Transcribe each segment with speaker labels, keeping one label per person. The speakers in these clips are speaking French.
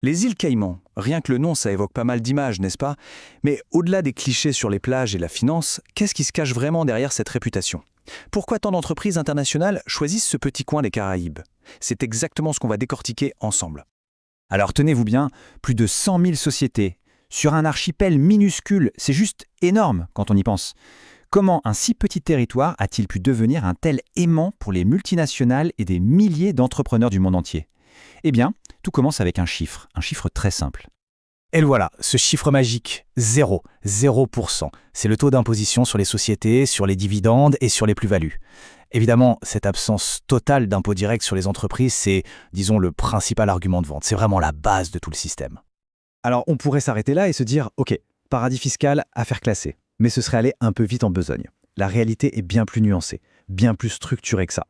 Speaker 1: Les îles Caïmans, rien que le nom, ça évoque pas mal d'images, n'est-ce pas? Mais au-delà des clichés sur les plages et la finance, qu'est-ce qui se cache vraiment derrière cette réputation? Pourquoi tant d'entreprises internationales choisissent ce petit coin des Caraïbes? C'est exactement ce qu'on va décortiquer ensemble.
Speaker 2: Alors tenez-vous bien, plus de 100 000 sociétés, sur un archipel minuscule, c'est juste énorme quand on y pense. Comment un si petit territoire a-t-il pu devenir un tel aimant pour les multinationales et des milliers d'entrepreneurs du monde entier? Eh bien, tout commence avec un chiffre très simple.
Speaker 3: Et le voilà, ce chiffre magique, 0%. C'est le taux d'imposition sur les sociétés, sur les dividendes et sur les plus-values. Évidemment, cette absence totale d'impôt direct sur les entreprises, c'est, disons, le principal argument de vente. C'est vraiment la base de tout le système.
Speaker 2: Alors on pourrait s'arrêter là et se dire, ok, paradis fiscal, affaire classée. Mais ce serait aller un peu vite en besogne. La réalité est bien plus nuancée, bien plus structurée que ça.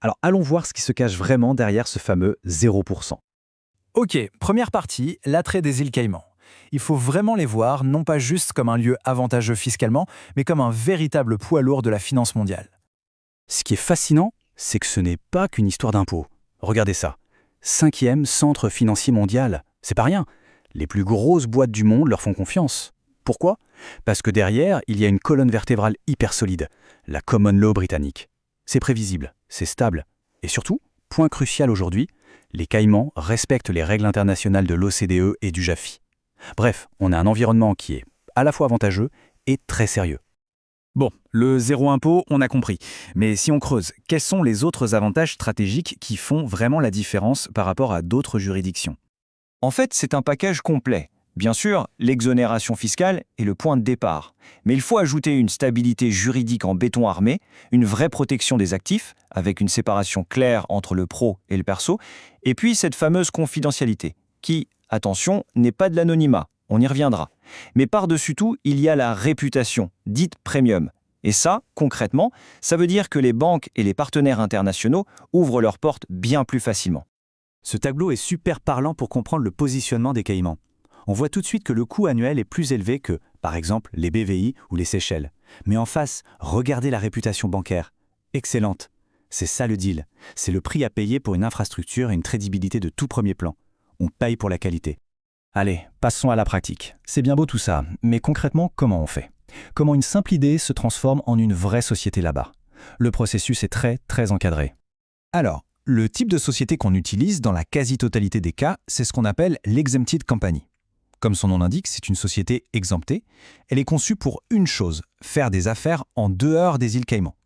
Speaker 2: Alors allons voir ce qui se cache vraiment derrière ce fameux 0%.
Speaker 3: Ok, première partie, l'attrait des îles Caïmans. Il faut vraiment les voir, non pas juste comme un lieu avantageux fiscalement, mais comme un véritable poids lourd de la finance mondiale.
Speaker 1: Ce qui est fascinant, c'est que ce n'est pas qu'une histoire d'impôts. Regardez ça. 5e centre financier mondial. C'est pas rien. Les plus grosses boîtes du monde leur font confiance. Pourquoi? Parce que derrière, il y a une colonne vertébrale hyper solide, la Common Law britannique. C'est prévisible, c'est stable. Et surtout, point crucial aujourd'hui, les Caïmans respectent les règles internationales de l'OCDE et du JAFI. Bref, on a un environnement qui est à la fois avantageux et très sérieux.
Speaker 2: Bon, le zéro impôt, on a compris. Mais si on creuse, quels sont les autres avantages stratégiques qui font vraiment la différence par rapport à d'autres juridictions?
Speaker 4: En fait, c'est un package complet. Bien sûr, l'exonération fiscale est le point de départ. Mais il faut ajouter une stabilité juridique en béton armé, une vraie protection des actifs, avec une séparation claire entre le pro et le perso, et puis cette fameuse confidentialité, qui, attention, n'est pas de l'anonymat, on y reviendra. Mais par-dessus tout, il y a la réputation, dite premium. Et ça, concrètement, ça veut dire que les banques et les partenaires internationaux ouvrent leurs portes bien plus facilement.
Speaker 1: Ce tableau est super parlant pour comprendre le positionnement des Caïmans. On voit tout de suite que le coût annuel est plus élevé que, par exemple, les BVI ou les Seychelles. Mais en face, regardez la réputation bancaire. Excellente. C'est ça le deal. C'est le prix à payer pour une infrastructure et une crédibilité de tout premier plan. On paye pour la qualité. Allez, passons à la pratique. C'est bien beau tout ça, mais concrètement, comment on fait? Comment une simple idée se transforme en une vraie société là-bas? Le processus est très encadré. Alors, le type de société qu'on utilise dans la quasi-totalité des cas, c'est ce qu'on appelle l'exempted company. Comme son nom l'indique, c'est une société exemptée. Elle est conçue pour une chose, faire des affaires en dehors des îles Caïmans.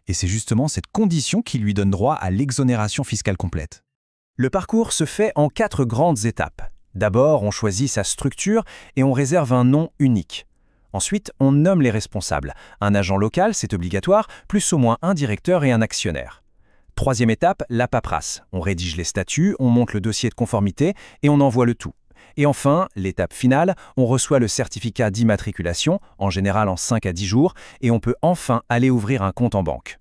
Speaker 1: Et c'est justement cette condition qui lui donne droit à l'exonération fiscale complète. Le parcours se fait en 4 grandes étapes. D'abord, on choisit sa structure et on réserve un nom unique. Ensuite, on nomme les responsables. Un agent local, c'est obligatoire, plus ou moins un directeur et un actionnaire. Troisième étape, la paperasse. On rédige les statuts, on monte le dossier de conformité et on envoie le tout. Et enfin, l'étape finale, on reçoit le certificat d'immatriculation, en général en 5 à 10 jours, et on peut enfin aller ouvrir un compte en banque.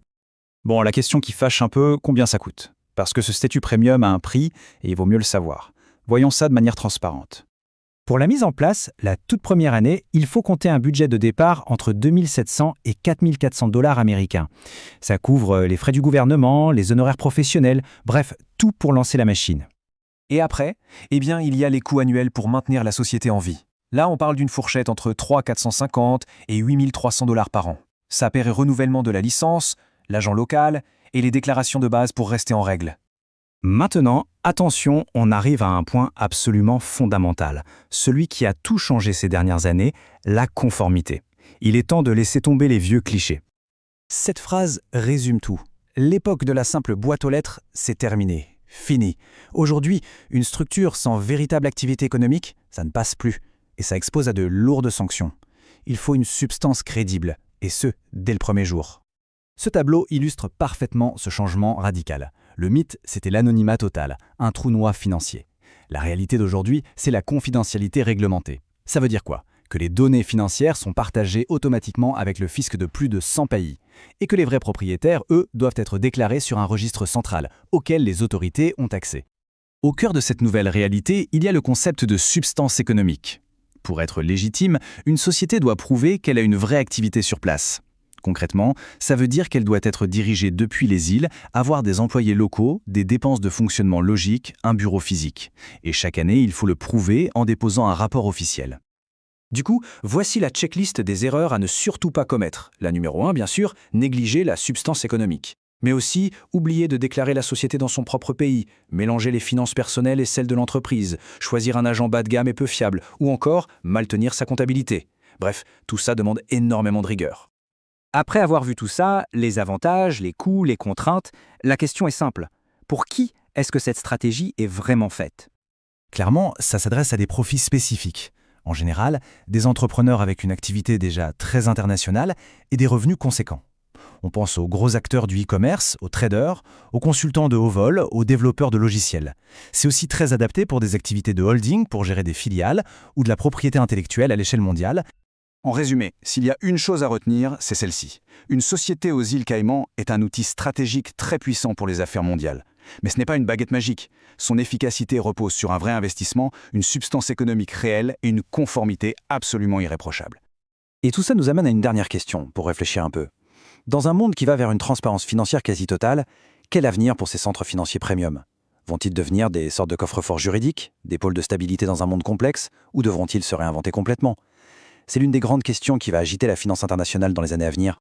Speaker 1: Bon, la question qui fâche un peu, combien ça coûte? Parce que ce statut premium a un prix, et il vaut mieux le savoir. Voyons ça de manière transparente.
Speaker 3: Pour la mise en place, la toute première année, il faut compter un budget de départ entre 2 700 et 4 400 $ américains. Ça couvre les frais du gouvernement, les honoraires professionnels, bref, tout pour lancer la machine.
Speaker 4: Et après, eh bien, il y a les coûts annuels pour maintenir la société en vie. Là, on parle d'une fourchette entre 3 450 et 8 300 $ par an. Ça paierait renouvellement de la licence, l'agent local et les déclarations de base pour rester en règle.
Speaker 3: Maintenant, attention, on arrive à un point absolument fondamental, celui qui a tout changé ces dernières années, la conformité. Il est temps de laisser tomber les vieux clichés.
Speaker 1: Cette phrase résume tout. L'époque de la simple boîte aux lettres, c'est terminé. Fini. Aujourd'hui, une structure sans véritable activité économique, ça ne passe plus. Et ça expose à de lourdes sanctions. Il faut une substance crédible, et ce, dès le premier jour.
Speaker 2: Ce tableau illustre parfaitement ce changement radical. Le mythe, c'était l'anonymat total, un trou noir financier. La réalité d'aujourd'hui, c'est la confidentialité réglementée. Ça veut dire quoi? Que les données financières sont partagées automatiquement avec le fisc de plus de 100 pays, et que les vrais propriétaires, eux, doivent être déclarés sur un registre central, auquel les autorités ont accès. Au cœur de cette nouvelle réalité, il y a le concept de substance économique. Pour être légitime, une société doit prouver qu'elle a une vraie activité sur place. Concrètement, ça veut dire qu'elle doit être dirigée depuis les îles, avoir des employés locaux, des dépenses de fonctionnement logique, un bureau physique. Et chaque année, il faut le prouver en déposant un rapport officiel.
Speaker 3: Du coup, voici la checklist des erreurs à ne surtout pas commettre. La numéro 1, bien sûr, négliger la substance économique. Mais aussi, oublier de déclarer la société dans son propre pays, mélanger les finances personnelles et celles de l'entreprise, choisir un agent bas de gamme et peu fiable, ou encore mal tenir sa comptabilité. Bref, tout ça demande énormément de rigueur.
Speaker 5: Après avoir vu tout ça, les avantages, les coûts, les contraintes, la question est simple. Pour qui est-ce que cette stratégie est vraiment faite?
Speaker 2: Clairement, ça s'adresse à des profils spécifiques. En général, des entrepreneurs avec une activité déjà très internationale et des revenus conséquents. On pense aux gros acteurs du e-commerce, aux traders, aux consultants de haut vol, aux développeurs de logiciels. C'est aussi très adapté pour des activités de holding pour gérer des filiales ou de la propriété intellectuelle à l'échelle mondiale.
Speaker 6: En résumé, s'il y a une chose à retenir, c'est celle-ci. Une société aux îles Caïmans est un outil stratégique très puissant pour les affaires mondiales. Mais ce n'est pas une baguette magique. Son efficacité repose sur un vrai investissement, une substance économique réelle et une conformité absolument irréprochable.
Speaker 1: Et tout ça nous amène à une dernière question, pour réfléchir un peu. Dans un monde qui va vers une transparence financière quasi totale, quel avenir pour ces centres financiers premium? Vont-ils devenir des sortes de coffres-forts juridiques, des pôles de stabilité dans un monde complexe, ou devront-ils se réinventer complètement? C'est l'une des grandes questions qui va agiter la finance internationale dans les années à venir.